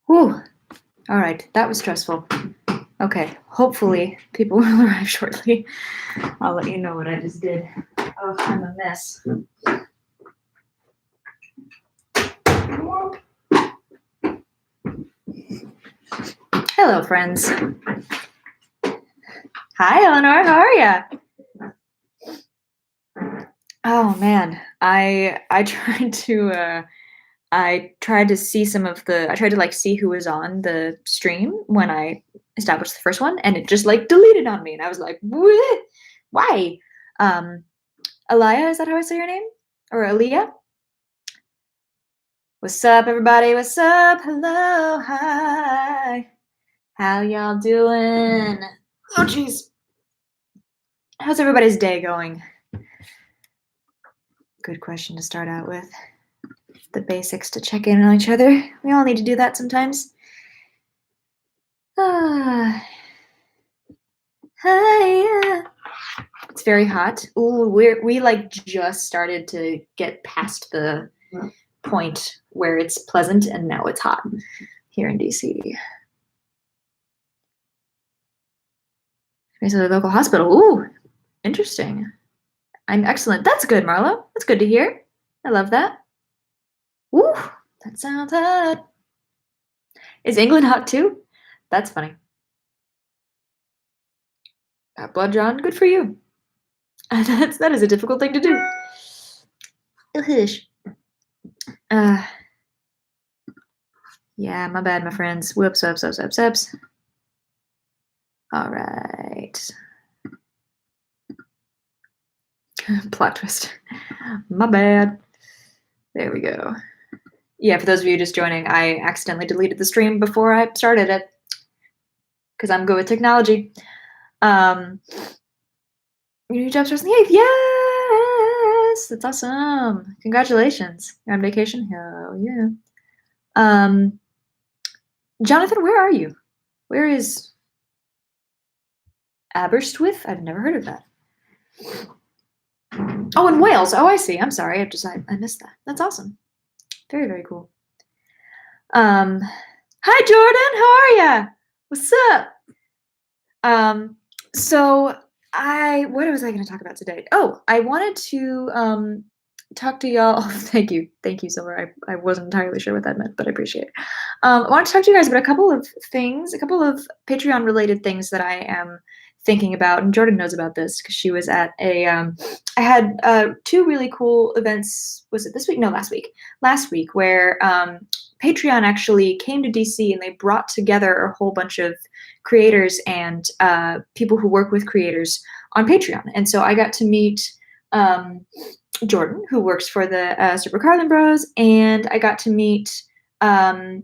Whew. All right, that was stressful. Okay, hopefully people will arrive shortly. I'll let you know what I just did. Oh, I'm a mess. Hello, friends. Hi, Eleanor. How are ya? Oh man, I tried to see some of the. I tried to see who was on the stream when I established the first one, and it just deleted on me, and I was like, what? Why? Aliyah, is that how I say your name? Or Aliyah? What's up, everybody? What's up? Hello, hi. How y'all doing? Oh, jeez. How's everybody's day going? Good question to start out with. The basics to check in on each other. We all need to do that sometimes. Hi. It's very hot. Ooh, we just started to get past the point where it's pleasant, and now it's hot here in DC. So the local hospital. Ooh, interesting. I'm excellent. That's good, Marlo. That's good to hear. I love that. Ooh, that sounds hot. Is England hot too? That's funny. Got blood drawn. Good for you. That is a difficult thing to do. Yeah, my bad, my friends. Whoops. All right. Plot twist. My bad. There we go. Yeah, for those of you just joining, I accidentally deleted the stream before I started it because I'm good with technology. Your new job starts on the 8th. Yes! That's awesome. Congratulations. You're on vacation? Hell yeah. Jonathan, where are you? Where is Aberystwyth? I've never heard of that. Oh, in Wales. Oh, I see. I'm sorry. I missed that. That's awesome. Very, very cool. Hi, Jordan. How are ya? What's up? So what was I going to talk about today? Oh, I wanted to talk to y'all. Oh, thank you, Silver. I wasn't entirely sure what that meant, but I appreciate it. I wanted to talk to you guys about a couple of things, a couple of Patreon-related things that I am thinking about, and Jordan knows about this because she was at I had 2 really cool events. Was it this week? No, last week. Last week, where Patreon actually came to DC and they brought together a whole bunch of creators and people who work with creators on Patreon. And so I got to meet Jordan, who works for the Super Carlin Bros, and I got to meet I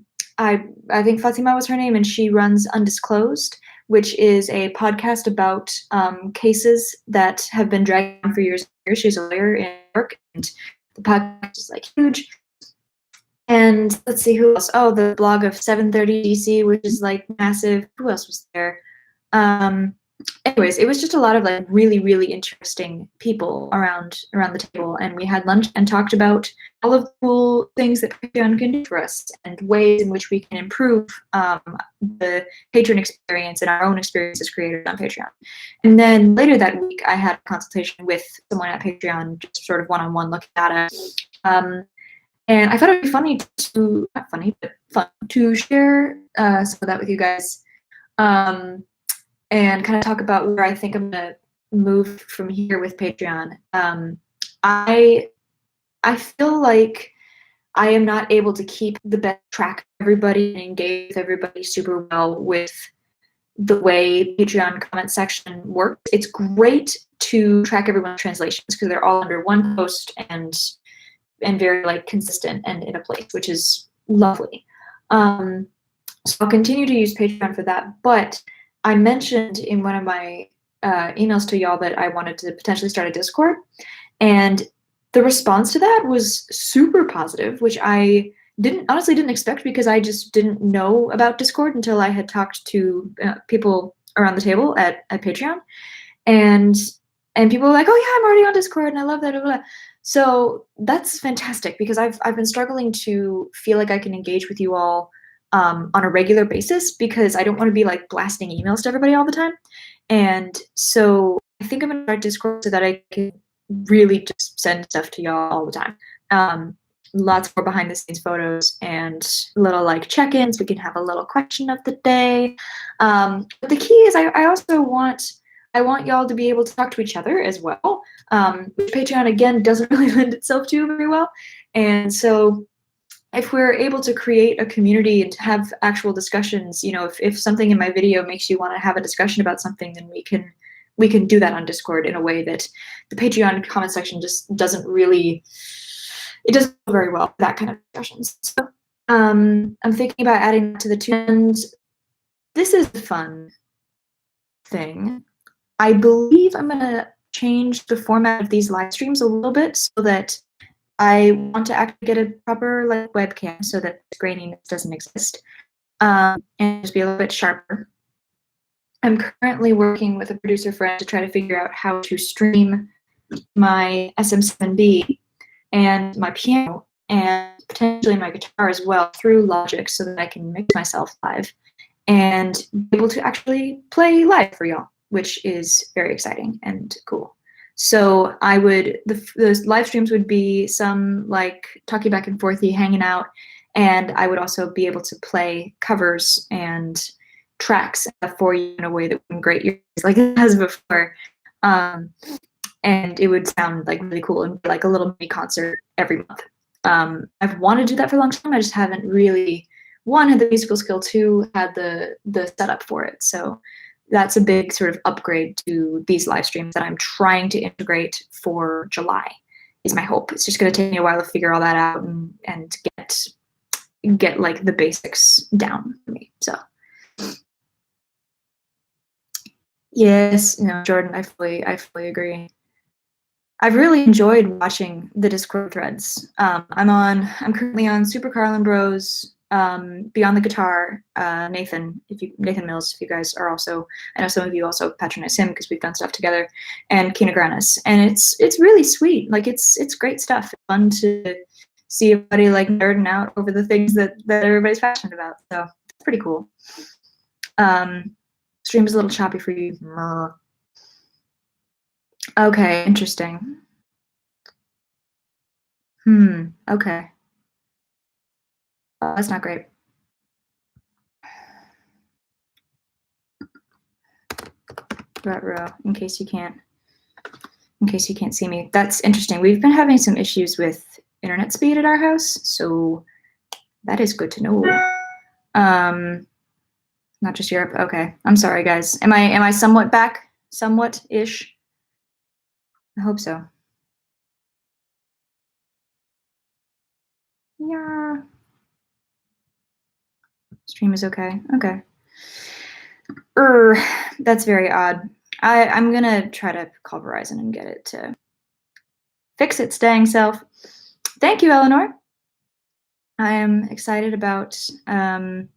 think Fatima was her name, and she runs Undisclosed, which is a podcast about cases that have been dragged on for years. She's a lawyer in New York, and the podcast is huge. And let's see who else. Oh, the blog of 730 DC, which is massive. Who else was there? Anyways, it was just a lot of really, really interesting people around the table, and we had lunch and talked about all of the cool things that Patreon can do for us and ways in which we can improve the patron experience and our own experience as creators on Patreon. And then later that week, I had a consultation with someone at Patreon, just sort of one-on-one looking at it. And I thought it would be funny not funny, but fun to share some of that with you guys. And kind of talk about where I think I'm going to move from here with Patreon. I feel like I am not able to keep the best track of everybody and engage with everybody super well with the way Patreon comment section works. It's great to track everyone's translations because they're all under one post and very consistent and in a place, which is lovely. So I'll continue to use Patreon for that, but I mentioned in one of my emails to y'all that I wanted to potentially start a Discord, and the response to that was super positive, which I honestly didn't expect because I just didn't know about Discord until I had talked to people around the table at Patreon, and people were like, "Oh yeah, I'm already on Discord and I love that." Blah, blah. So that's fantastic because I've been struggling to feel like I can engage with you all on a regular basis, because I don't want to be like blasting emails to everybody all the time. And so I think I'm gonna start Discord so that I can really just send stuff to y'all all the time. Lots more behind the scenes photos and little like check-ins. We can have a little question of the day. But the key is I also want y'all to be able to talk to each other as well, which Patreon again doesn't really lend itself to very well. And so if we're able to create a community and have actual discussions, you know, if something in my video makes you want to have a discussion about something, then we can do that on Discord in a way that the Patreon comment section just doesn't really, it doesn't go very well for that kind of discussions. So I'm thinking about adding that to the two ends. This is a fun thing. I believe I'm gonna change the format of these live streams a little bit so that I want to actually get a proper like webcam so that graininess doesn't exist, and just be a little bit sharper. I'm currently working with a producer friend to try to figure out how to stream my SM7B and my piano and potentially my guitar as well through Logic so that I can mix myself live and be able to actually play live for y'all, which is very exciting and cool. So I would, the live streams would be some like talking back and forthy, hanging out, and I would also be able to play covers and tracks for you in a way that wouldn't grate your ears like it has before. And it would sound like really cool and like a little mini concert every month. I've wanted to do that for a long time. I just haven't really, one, had the musical skill, two, had the setup for it. So that's a big sort of upgrade to these live streams that I'm trying to integrate for July, is my hope. It's just going to take me a while to figure all that out and get like the basics down for me. So yes, no, Jordan, I fully agree. I've really enjoyed watching the Discord threads. I'm currently on Super Carlin Bros, Beyond the Guitar, Nathan Mills, if you guys are also, I know some of you also patronize him because we've done stuff together, and Kina Granis. And it's really sweet. Like it's great stuff. It's fun to see everybody like nerding out over the things that everybody's passionate about. So it's pretty cool. Stream is a little choppy for you. Okay, interesting. Okay. That's not great. Row, in case you can't see me. That's interesting. We've been having some issues with internet speed at our house, so that is good to know. Not just Europe. Okay. I'm sorry, guys. Am I somewhat back? Somewhat-ish? I hope so. Yeah. Stream is okay. Okay. That's very odd. I'm gonna try to call Verizon and get it to fix its dang self. Thank you, Eleanor. I am excited about trying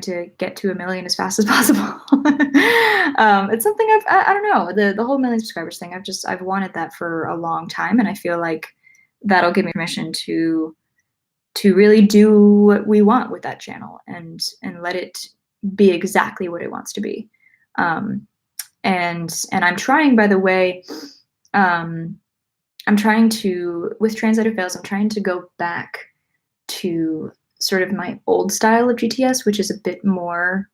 to get to 1 million as fast as possible. It's something I don't know, the whole 1 million subscribers thing. I've wanted that for a long time, and I feel like that'll give me permission to really do what we want with that channel and let it be exactly what it wants to be. And I'm trying, by the way, I'm trying to, with Translator Fails, I'm trying to go back to sort of my old style of GTS, which is just a bit more,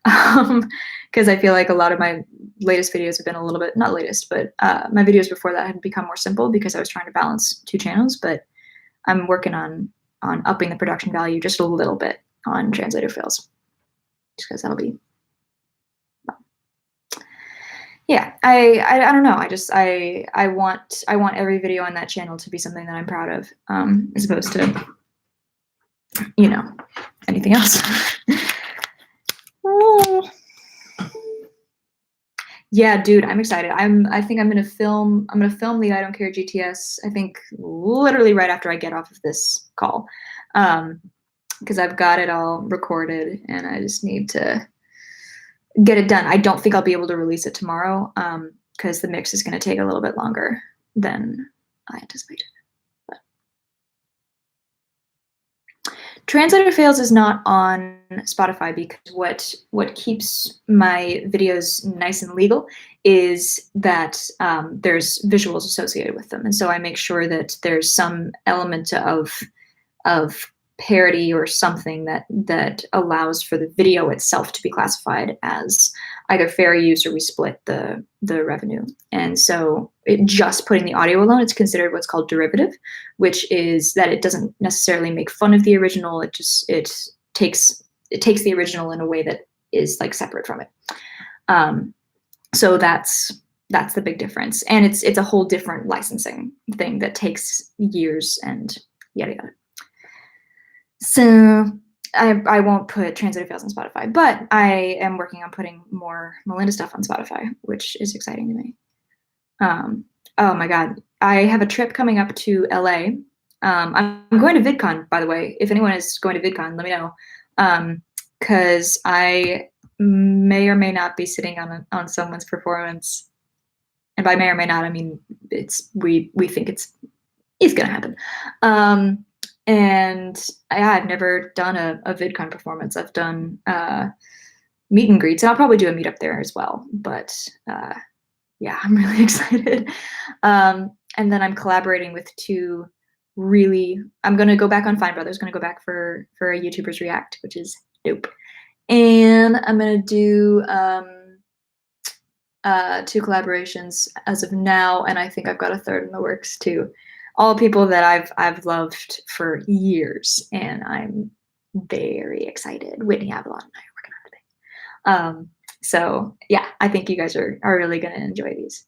because I feel like a lot of my latest videos have been a little bit, not latest, but my videos before that had become more simple because I was trying to balance two channels, but I'm working on upping the production value just a little bit on Translator Fails, just because that'll be, yeah, I don't know. I want every video on that channel to be something that I'm proud of, as opposed to, you know, anything else. Yeah, dude, I'm excited. I think I'm gonna film the I Don't Care GTS, I think literally right after I get off of this call. Because I've got it all recorded and I just need to get it done. I don't think I'll be able to release it tomorrow, because the mix is gonna take a little bit longer than I anticipated. But Translator Fails is not on Spotify because what keeps my videos nice and legal is that there's visuals associated with them, and so I make sure that there's some element of parody or something that allows for the video itself to be classified as either fair use or we split the revenue. And so just putting the audio alone, it's considered what's called derivative, which is that it doesn't necessarily make fun of the original. It takes the original in a way that is like separate from it. So that's the big difference. And it's a whole different licensing thing that takes years and yada yada. So I won't put Translator Fails on Spotify, but I am working on putting more Melinda stuff on Spotify, which is exciting to me. Oh my God. I have a trip coming up to LA. I'm going to VidCon, by the way. If anyone is going to VidCon, let me know. Because I may or may not be sitting on someone's performance. And by may or may not, I mean, we think it's going to happen. And I've never done a VidCon performance. I've done meet and greets, and I'll probably do a meetup there as well. But yeah, I'm really excited. And then I'm collaborating with two I'm going to go back on Fine Brothers, going to go back for a YouTubers React, which is dope. And I'm going to do 2 collaborations as of now, and I think I've got a third in the works too. All people that I've loved for years, and I'm very excited. Whitney Avalon and I are working on it. So yeah, I think you guys are really going to enjoy these.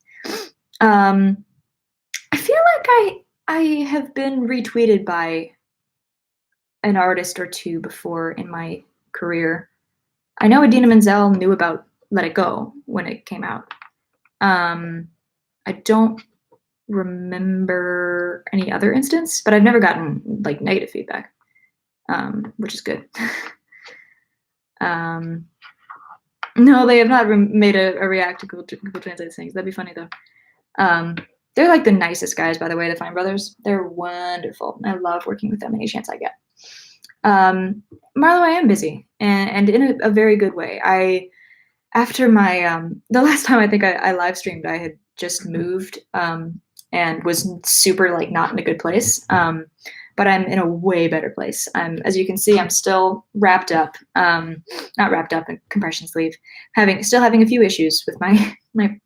I feel like I have been retweeted by an artist or two before in my career. I know Idina Menzel knew about Let It Go when it came out. I don't remember any other instance, but I've never gotten like negative feedback, which is good. No, they have not made a react to Google Translate things. That'd be funny though. They're like the nicest guys, by the way, the Fine Brothers. They're wonderful. I love working with them any chance I get. Marlo, I am busy, and in a very good way. After my the last time I think I live streamed, I had just moved and was super like not in a good place. But I'm in a way better place. As you can see, I'm still wrapped up, not wrapped up in compression sleeve, still having a few issues with my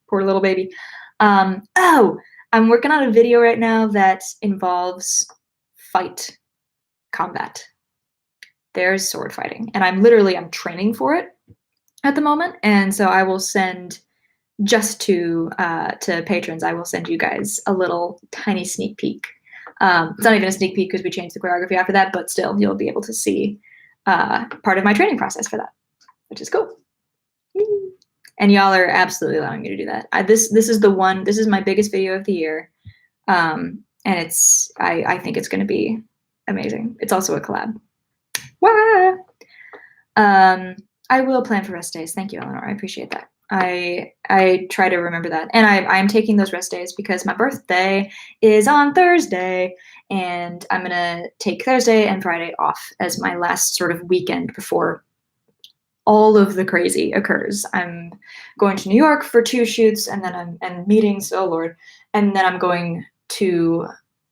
poor little baby. Oh, I'm working on a video right now that involves fight combat. There's sword fighting, and I'm training for it at the moment, and so I will send just to patrons. I will send you guys a little tiny sneak peek. It's not even a sneak peek because we changed the choreography after that, but still, you'll be able to see part of my training process for that, which is cool. And y'all are absolutely allowing me to do that. This is my biggest video of the year, and I think it's going to be amazing. It's also a collab. Wah! I will plan for rest days. Thank you, Eleanor. I appreciate that. I try to remember that, and I'm taking those rest days because my birthday is on Thursday, and I'm gonna take Thursday and Friday off as my last sort of weekend before all of the crazy occurs. I'm going to New York for 2 shoots, and then and meetings. Oh Lord, and then I'm going to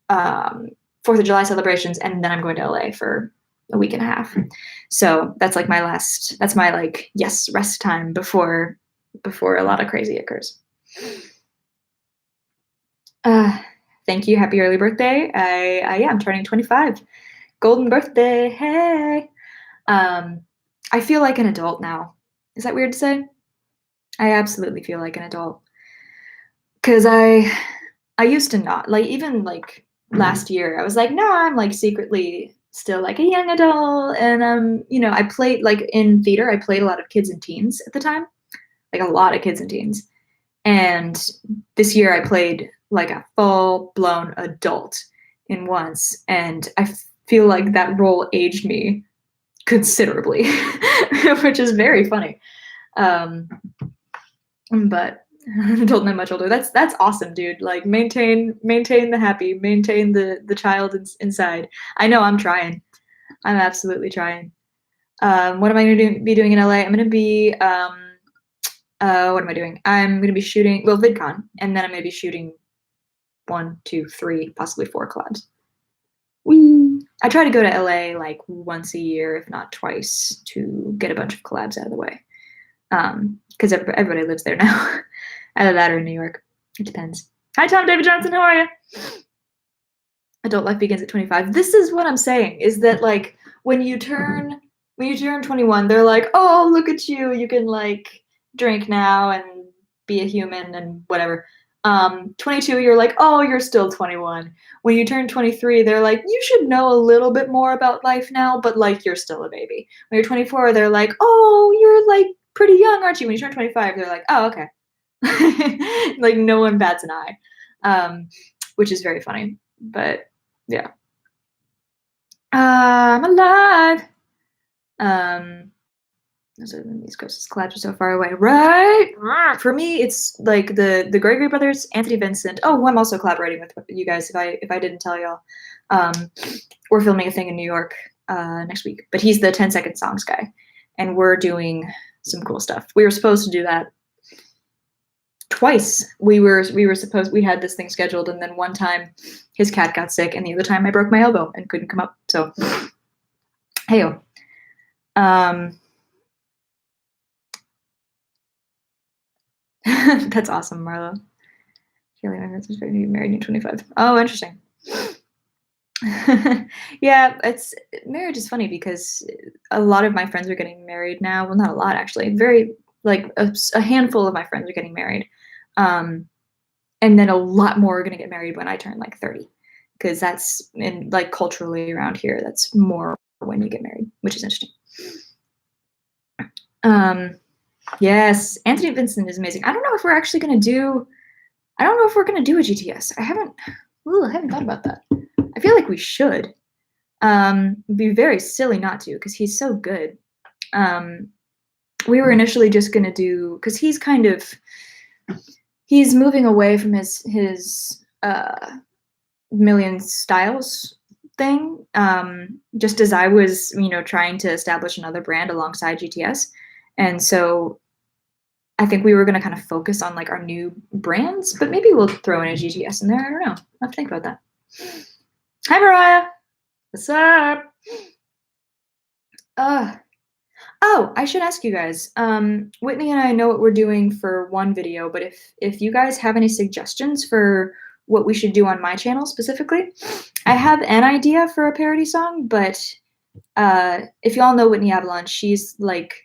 4th of July celebrations, and then I'm going to LA for a week and a half. So that's like that's my like rest time before a lot of crazy occurs. Thank you. Happy early birthday. I'm turning 25. Golden birthday. Hey. I feel like an adult now. Is that weird to say? I absolutely feel like an adult. Cause I used to not, like, even like last year, I was like, no, I'm like secretly still like a young adult. And I played like in theater, I played a lot of kids and teens at the time. Like a lot of kids and teens. And this year I played like a full-blown adult in once. And I feel like that role aged me considerably, which is very funny. But an adult and I'm much older. That's awesome, dude. Like maintain the happy, maintain the child inside. I know I'm trying. I'm absolutely trying. What am I going to be doing in LA? I'm going to be, what am I doing? I'm going to be shooting, well, VidCon, and then I'm going to be shooting 1, 2, 3, possibly 4 collabs. I try to go to LA like once a year, if not twice, to get a bunch of collabs out of the way. Because everybody lives there now. Either that or in New York. It depends. Hi, Tom David Johnson. How are you? Adult life begins at 25. This is what I'm saying, is that like when you turn 21, they're like, oh, look at you. You can like drink now and be a human and whatever. 22, you're like, oh, you're still 21. When you turn 23, they're like, you should know a little bit more about life now, but like you're still a baby. When you're 24, they're like, oh, you're like pretty young, aren't you? When you turn 25, they're like, oh, okay. Like no one bats an eye, which is very funny. But yeah, I'm alive. So the East Coast collabs are so far away, right? For me, it's like the Gregory brothers, Anthony Vincent. Oh, who I'm also collaborating with you guys. If I didn't tell y'all, we're filming a thing in New York next week. But he's the 10-second songs guy, and we're doing some cool stuff. We were supposed to do that twice. We had this thing scheduled, and then one time his cat got sick, and the other time I broke my elbow and couldn't come up. So, heyo. That's awesome, Marlo. Feeling my husband's married in 25. Oh, interesting. Yeah, marriage is funny because a lot of my friends are getting married now. Well, not a lot actually. Very like a handful of my friends are getting married, and then a lot more are going to get married when I turn like 30, because that's in like culturally around here. That's more when you get married, which is interesting. Yes, Anthony Vincent is amazing. I don't know if we're actually going to do. I don't know if we're going to do a GTS. I haven't thought about that. I feel like we should. It'd be very silly not to, because he's so good. We were initially just going to do, because he's moving away from his Million Styles thing, just as I was, trying to establish another brand alongside GTS. And so I think we were going to kind of focus on like our new brands, but maybe we'll throw in a GTS in there. I don't know. I'll have to think about that. Hi, Mariah. What's up? Oh, I should ask you guys. Whitney and I know what we're doing for one video, but if you guys have any suggestions for what we should do on my channel specifically, I have an idea for a parody song, but if y'all know Whitney Avalon, she's like,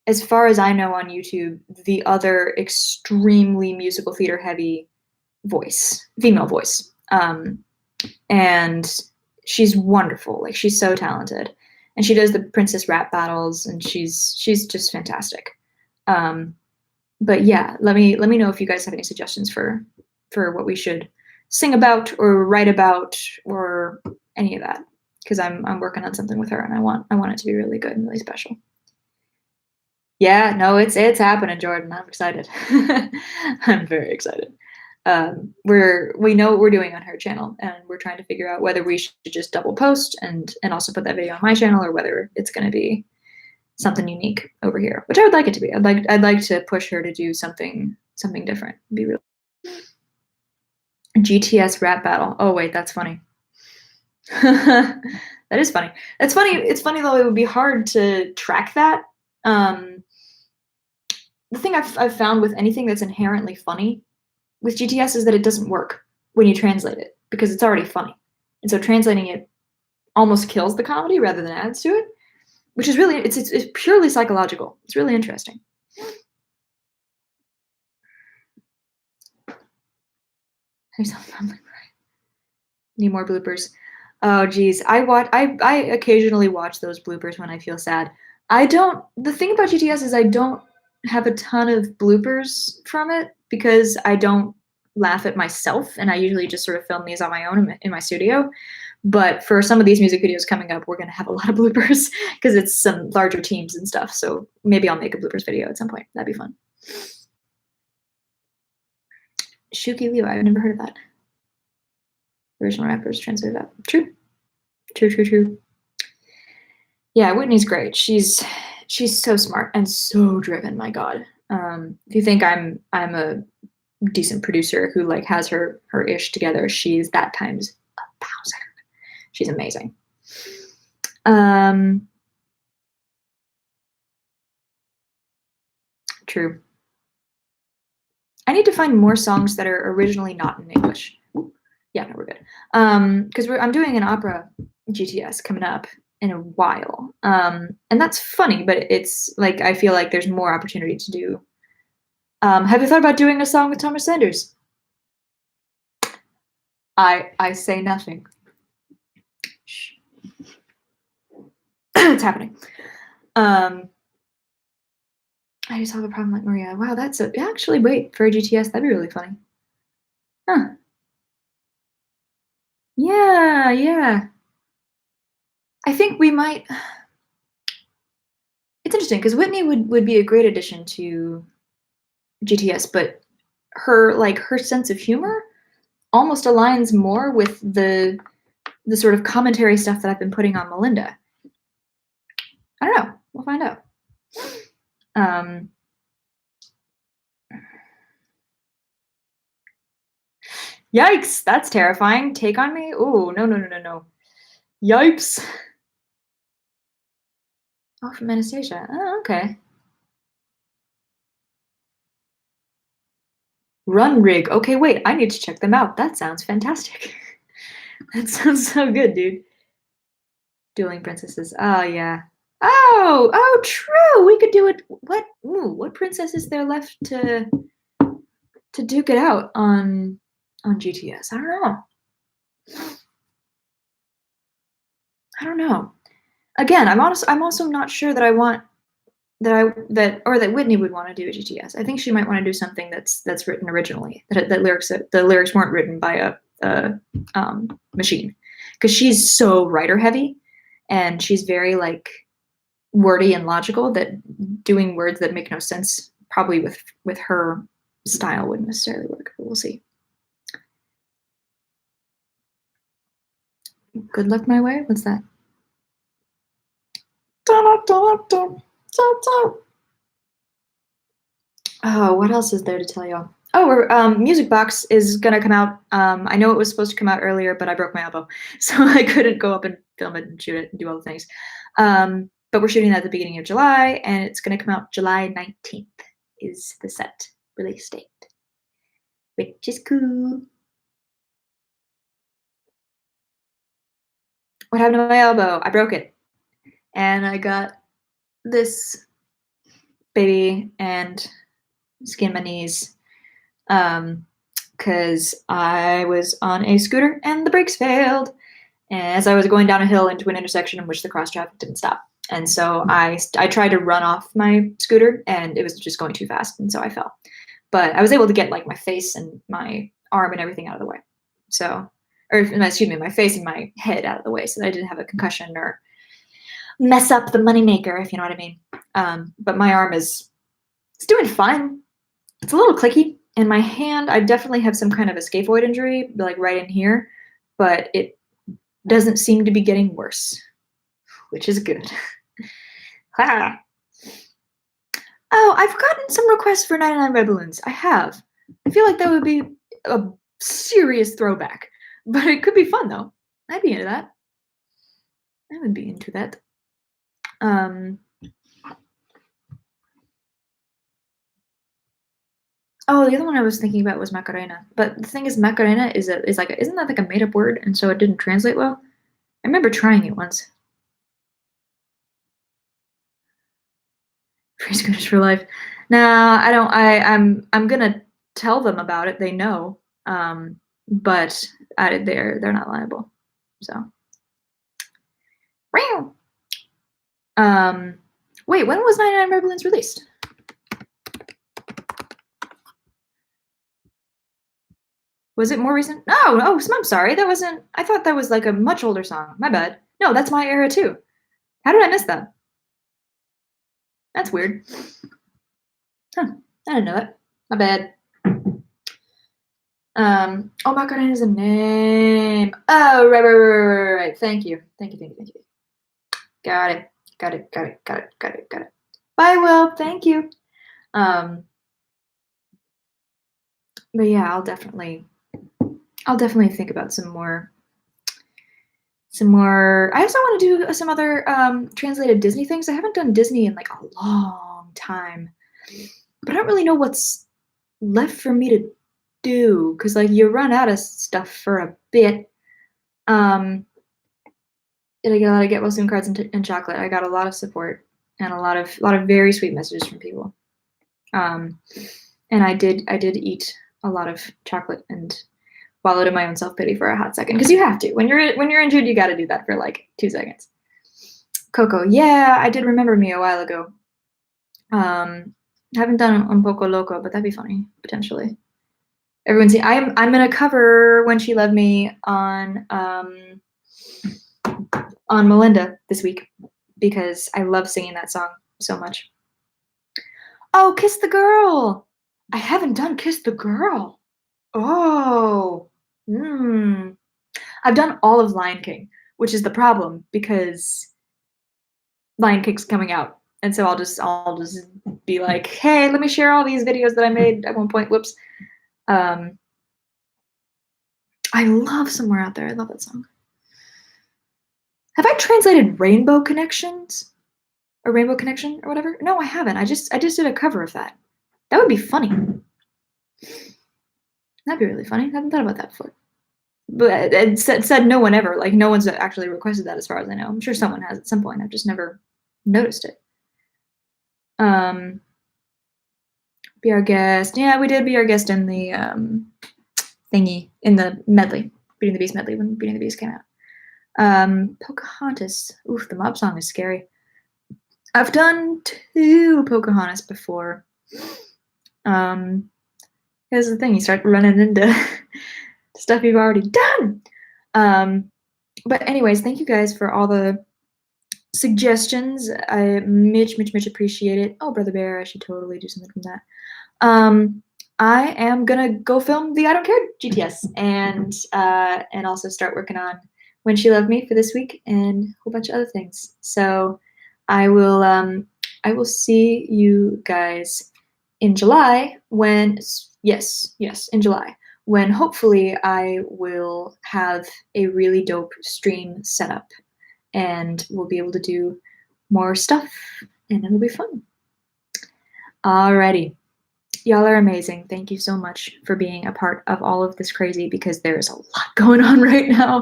as far as I know on YouTube, the other extremely musical theater heavy female voice. And she's wonderful. Like she's so talented, and she does the princess rap battles, and she's just fantastic. But yeah, let me know if you guys have any suggestions for what we should sing about or write about or any of that, because I'm working on something with her, and I want it to be really good and really special. Yeah, no, it's happening, Jordan. I'm excited. I'm very excited. We know what we're doing on her channel, and we're trying to figure out whether we should just double post and also put that video on my channel, or whether it's going to be something unique over here, which I would like it to be. I'd like to push her to do something different. It'd be really GTS rap battle. Oh wait, that's funny. That is funny. That's funny. It's funny though. It would be hard to track that. The thing I've found with anything that's inherently funny with GTS is that it doesn't work when you translate it, because it's already funny. And so translating it almost kills the comedy rather than adds to it, which is really, it's purely psychological. It's really interesting. Need more bloopers. Oh geez, I occasionally watch those bloopers when I feel sad. The thing about GTS is I don't have a ton of bloopers from it, because I don't laugh at myself, and I usually just sort of film these on my own in my studio. But for some of these music videos coming up, we're going to have a lot of bloopers, because it's some larger teams and stuff. So maybe I'll make a bloopers video at some point. That'd be fun. Shuki Liu, I've never heard of that. Original rappers translated that. True. Yeah, Whitney's great. She's so smart and so driven. My God. If you think I'm a decent producer who like has her ish together, she's that times 1,000. She's amazing. True. I need to find more songs that are originally not in English. Yeah, no, we're good. Because I'm doing an opera GTS coming up in a while. And that's funny, but it's like I feel like there's more opportunity to do. Have you thought about doing a song with Thomas Sanders? I say nothing. Shh. It's happening. I just have a problem like Maria. Wow, that's actually wait for a GTS. That'd be really funny. Huh. Yeah, yeah. I think we might. It's interesting because Whitney would be a great addition to GTS, but her sense of humor almost aligns more with the sort of commentary stuff that I've been putting on Melinda. I don't know. We'll find out. Yikes! That's terrifying. Take on me? Oh, no. Yipes. Oh, from Anastasia. Oh, okay. Run Rig. Okay, wait. I need to check them out. That sounds fantastic. That sounds so good, dude. Dueling Princesses. Oh, yeah. Oh, true. We could do it. What princess is there left to duke it out on GTS? I don't know. Again, I'm also not sure that I want that Whitney would want to do a GTS. I think she might want to do something that's written originally. That the lyrics weren't written by a machine, because she's so writer heavy, and she's very like wordy and logical that doing words that make no sense probably with her style wouldn't necessarily work. But we'll see. Good luck my way. What's that? Oh, what else is there to tell y'all? Oh, Music Box is gonna come out. I know it was supposed to come out earlier, but I broke my elbow, so I couldn't go up and film it and shoot it and do all the things. But we're shooting that at the beginning of July, and it's gonna come out July 19th is the set release date, which is cool. What happened to my elbow? I broke it, and I got this baby and skinned my knees. Because I was on a scooter and the brakes failed as I was going down a hill into an intersection in which the cross traffic didn't stop. And so I tried to run off my scooter, and it was just going too fast, and so I fell. But I was able to get like my face and my arm and everything out of the way. So, or excuse me, my face and my head out of the way, so that I didn't have a concussion or mess up the moneymaker, if you know what I mean. But my arm it's doing fine. It's a little clicky. And my hand, I definitely have some kind of a scaphoid injury, like right in here, but it doesn't seem to be getting worse, which is good. Oh, I've gotten some requests for 99 Red Balloons. I have. I feel like that would be a serious throwback, but it could be fun though. I'd be into that. I would be into that. Oh, the other one I was thinking about was Macarena. But the thing is, Macarena isn't that like a made up word, and so it didn't translate well? I remember trying it once. Free scooters for life. No, I don't. I'm gonna tell them about it. They know, but they're not liable. So, wait, when was 99 Red Balloons released? Was it more recent? Oh, I'm sorry. That wasn't. I thought that was like a much older song. My bad. No, that's my era too. How did I miss that? That's weird. Huh. I didn't know that. My bad. Oh my god, it is a name. Oh, right. Thank you. Got it. Got it. Bye, Will. Thank you. But yeah, I'll definitely think about some more. I also want to do some other translated Disney things. I haven't done Disney in like a long time, but I don't really know what's left for me to do because like you run out of stuff for a bit. Did I get a lot of get well soon cards and chocolate? I got a lot of support and a lot of very sweet messages from people. And I did eat a lot of chocolate and wallowed in my own self-pity for a hot second because you have to when you're injured. You got to do that for like 2 seconds. Coco, yeah, I did remember me a while ago. Haven't done Un Poco Loco, but that'd be funny potentially. Everyone see, I'm gonna cover When She Loved Me on Melinda this week because I love singing that song so much. Oh, Kiss the Girl. I haven't done Kiss the Girl. Oh. I've done all of Lion King, which is the problem because Lion King's coming out. And so I'll just be like, hey, let me share all these videos that I made at one point. Whoops. I love Somewhere Out There. I love that song. Have I translated Rainbow Connections? Or Rainbow Connection or whatever? No, I haven't. I just did a cover of that. That would be funny. That'd be really funny. I haven't thought about that before. But it said no one ever. Like, no one's actually requested that as far as I know. I'm sure someone has at some point. I've just never noticed it. Be Our Guest. Yeah, we did Be Our Guest in the thingy, in the medley. Beauty and the Beast medley when Beauty and the Beast came out. Pocahontas. Oof, the mob song is scary. I've done 2 Pocahontas before. Here's the thing, you start running into stuff you've already done. But anyways, thank you guys for all the suggestions. I much appreciate it. Oh, Brother Bear, I should totally do something from that. I am gonna go film the I Don't Care GTS and also start working on When She Loved Me for this week and a whole bunch of other things. So I will see you guys in July when in July when hopefully I will have a really dope stream set up and we'll be able to do more stuff and it'll be fun. Alrighty. Y'all are amazing. Thank you so much for being a part of all of this crazy because there's a lot going on right now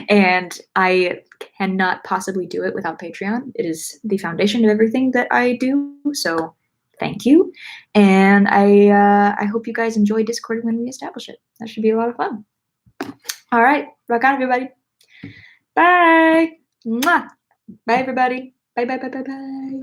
and I cannot possibly do it without Patreon. It is the foundation of everything that I do. So thank you. And I hope you guys enjoy Discord when we establish it. That should be a lot of fun. All right. Rock on, everybody. Bye. Mwah. Bye, everybody. Bye.